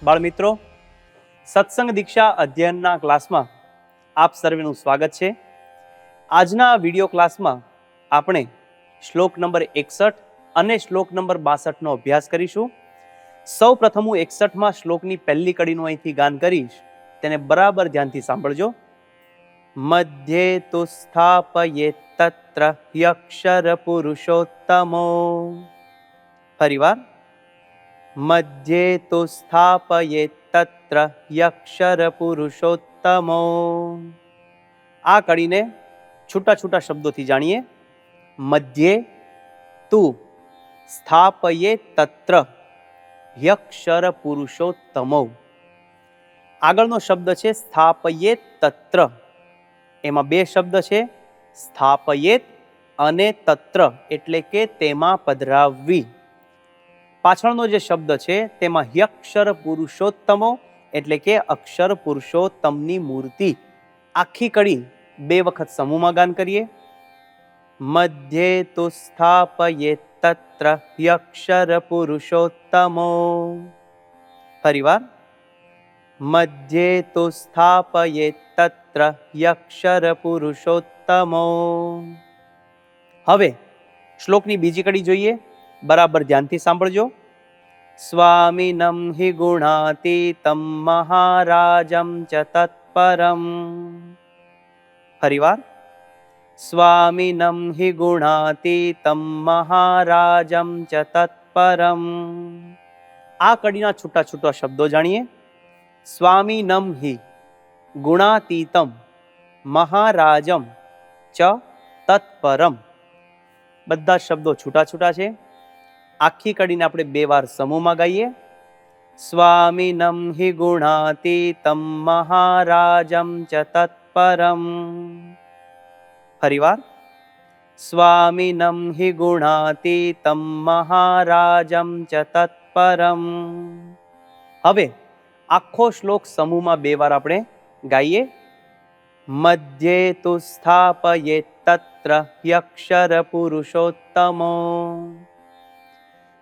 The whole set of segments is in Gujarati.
બાળમિત્રો, સત્સંગ દીક્ષા અધ્યયનના ક્લાસમાં આપ સર્વેનું સ્વાગત છે. આજના વિડીયો ક્લાસમાં આપણે શ્લોક નંબર 61 અને શ્લોક નંબર 62 નો અભ્યાસ કરીશું. સૌ પ્રથમ હું 61માં શ્લોકની પહેલી કડીનું અહીંથી ગાન કરીશ, તેને બરાબર ધ્યાનથી સાંભળજો. મધ્યે તુ સ્થાપયેત તત્ર યક્ષર પુરુષોત્તમો. ફરીવાર, મધ્યે તુ સ્થાપયેત તત્ર યક્ષર પુરુષોત્તમો. આ કડીને છૂટા છૂટા શબ્દોથી જાણીએ. મધ્યે તુ સ્થાપયેત તત્ર યક્ષર પુરુષોત્તમો. આગળનો શબ્દ છે સ્થાપયેત તત્ર. એમાં બે શબ્દ છે, સ્થાપયેત અને તત્ર એટલે કે તેમાં પધરાવવી. પાછળનો જે શબ્દ છે તેમાં યક્ષર પુરુષોત્તમો એટલે કે અક્ષર પુરુષોત્તમની મૂર્તિ. આખી કડી બે વખત સમૂહમાં ગાન કરીએ. મધ્યે તુ સ્થાપયેત તત્ર યક્ષર પુરુષોત્તમો. ફરીવાર, મધ્યે તુ સ્થાપયેત તત્ર યક્ષર પુરુષોત્તમો. હવે શ્લોકની બીજી કડી જોઈએ, બરાબર ધ્યાનથી સાંભળજો. સ્વામિનમ હિ ગુણાતીતમ મહારાજમ ચ તત્પરમ. ફરીવાર, સ્વામિનમ હિ ગુણાતીતમ મહારાજમ ચ તત્પરમ. આ કડીના છૂટા છૂટા શબ્દો જાણીએ. સ્વામિનમ હિ ગુણાતીતમ મહારાજમ ચ તત્પરમ. બધા શબ્દો છૂટા છૂટા છે. આખી કડીને આપણે બે વાર સમૂહમાં ગાઈએ. સ્વામિનમ હિ ગુણાતીતમ મહારાજમ ચ તત્પરમ. ફરીવાર, સ્વામિનમ હિ ગુણાતીતમ મહારાજમ ચ તત્પરમ. હવે આખો શ્લોક સમૂહમાં બે વાર આપણે ગાઈએ. મધ્યે તુ સ્થાપયેત તત્ર યક્ષર પુરુષોત્તમો.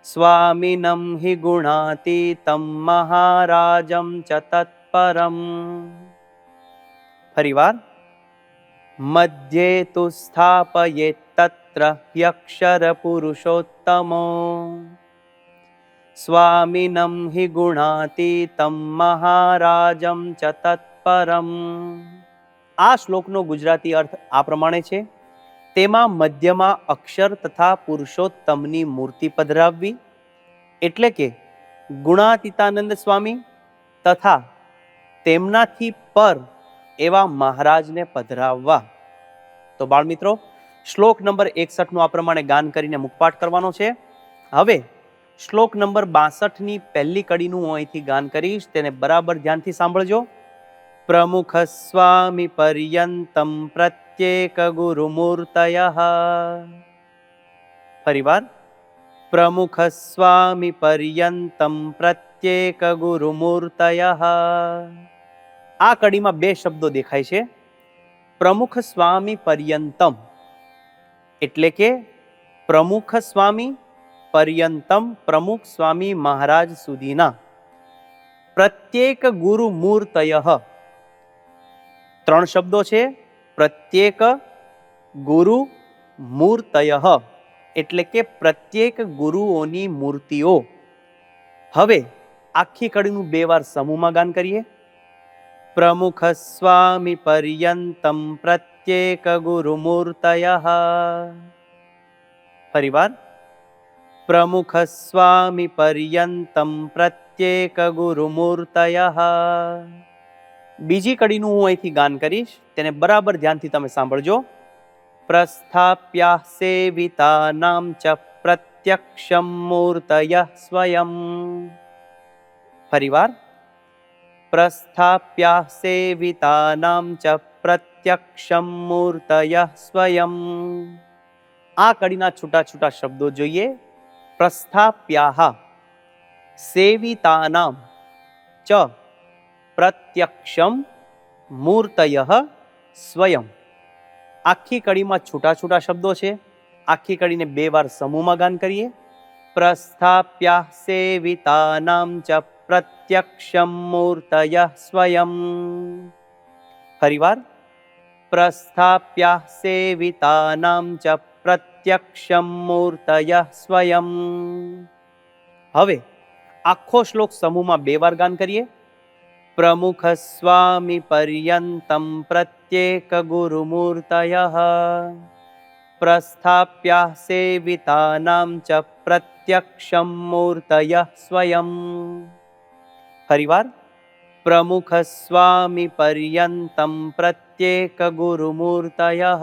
સ્વામિનમ હિ ગુણાતીતમ મહારાજમ ચ તત્પરમ. ફરીવાર, મધ્યે તુ સ્થાપયેત તત્ર યક્ષર પુરુષોત્તમો. સ્વામિનમ હિ ગુણાતીતમ મહારાજમ ચ તત્પરમ. આ શ્લોકનો ગુજરાતી અર્થ આ પ્રમાણે છે. તેમાં મધ્યમાં અક્ષર તથા પુરુષોત્તમની મૂર્તિ પધરાવવી, એટલે કે ગુણાતીતાનંદ સ્વામી તથા તેમનાથી પર એવા મહારાજને પધરાવવા. તો બાળમિત્રો, શ્લોક નંબર 61 નું આ પ્રમાણે ગાન કરીને મુખપાઠ કરવાનો છે. હવે શ્લોક નંબર 62ની પહેલી કડીનું હું અહીંથી ગાન કરીશ, તેને બરાબર ધ્યાનથી સાંભળજો. પ્રમુખ સ્વામી પર્યંતમ પ્રત્યેક ગુરુમૂર્તયઃ. ફરીવાર, પ્રમુખ સ્વામી પર્યંતમ પ્રત્યેક ગુરુમૂર્તયઃ. આ કડીમાં બે શબ્દો દેખાય છે. પ્રમુખ સ્વામી પર્યંતમ એટલે કે પ્રમુખ સ્વામી, પર્યંતમ પ્રમુખ સ્વામી મહારાજ સુધીના. પ્રત્યેક ગુરુ મૂર્તયઃ, ત્રણ શબ્દો છે. પ્રત્યેક ગુરુ મૂર્તયઃ એટલે કે પ્રત્યેક ગુરુઓની મૂર્તિઓ. હવે આખી કડીનું બે વાર સમૂહમાં ગાન કરીએ. પ્રમુખ સ્વામી પર્યંતમ પ્રત્યેક ગુરુમૂર્તયઃ. ફરીવાર, પ્રમુખ સ્વામી પર્યંતમ પ્રત્યેક ગુરુમૂર્તયઃ. બીજી કડીનું હું અહીંથી ગાન કરીશ, તેને બરાબર ધ્યાનથી તમે સાંભળજો. પ્રસ્થાપ્યા સેવિતાનામ ચ પ્રત્યક્ષમ મૂર્તયઃ સ્વયં. ફરીવાર, પ્રસ્થાપ્યા સેવિતાનામ ચ પ્રત્યક્ષમ મૂર્તયઃ સ્વયં. આ કડીના છૂટા છૂટા શબ્દો જોઈએ. પ્રસ્થાપ્યાઃ સેવિતાનામ ચ પ્રત્યક્ષમ મૂર્તયઃ સ્વયં. આખી કડીમાં છૂટા છૂટા શબ્દો છે. આખી કડીને બે વાર સમૂહમાં ગાન કરીએ. પ્રસ્થાપ્યા સેવિતાનામ ચ પ્રત્યક્ષમ મૂર્તયઃ સ્વયં. ફરીવાર, પ્રસ્થાપ્યા સેવિતાનામ ચ પ્રત્યક્ષમ મૂર્તયઃ સ્વયં. હવે આખો શ્લોક સમૂહમાં 2 વાર ગાન કરીએ. પ્રમુખ સ્વામી પર્યંતમ પ્રત્યેક ગુરુમૂર્તયઃ પ્રસ્થાપ્યા સેવિતાનામ ચ પ્રત્યક્ષમ મૂર્તયઃ સ્વયં. ફરીવાર, પ્રમુખ સ્વામી પર્યંતમ પ્રત્યેક ગુરુમૂર્તયઃ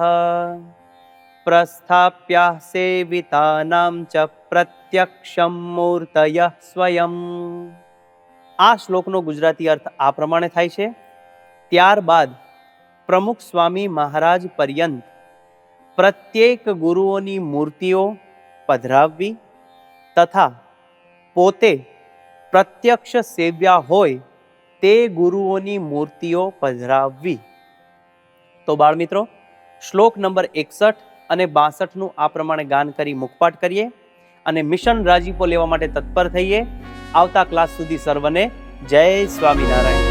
પ્રસ્થાપ્યા સેવિતાનામ ચ પ્રત્યક્ષમ મૂર્તયઃ સ્વયં. આ શ્લોકનો ગુજરાતી અર્થ આ પ્રમાણે થાય છે. ત્યારબાદ પ્રમુખ સ્વામી મહારાજ પર્યંત પ્રત્યેક ગુરુઓની મૂર્તિઓ પધરાવવી તથા પોતે પ્રત્યક્ષ સેવ્યા હોય તે ગુરુઓની મૂર્તિઓ પધરાવવી. તો બાળમિત્રો, શ્લોક નંબર 61 અને 62નું આ પ્રમાણે ગાન કરી મુખપાઠ કરીએ અને મિશન રાજીપો લેવા માટે તત્પર થઈએ. આવતા ક્લાસ સુધી સર્વને જય સ્વામિનારાયણ.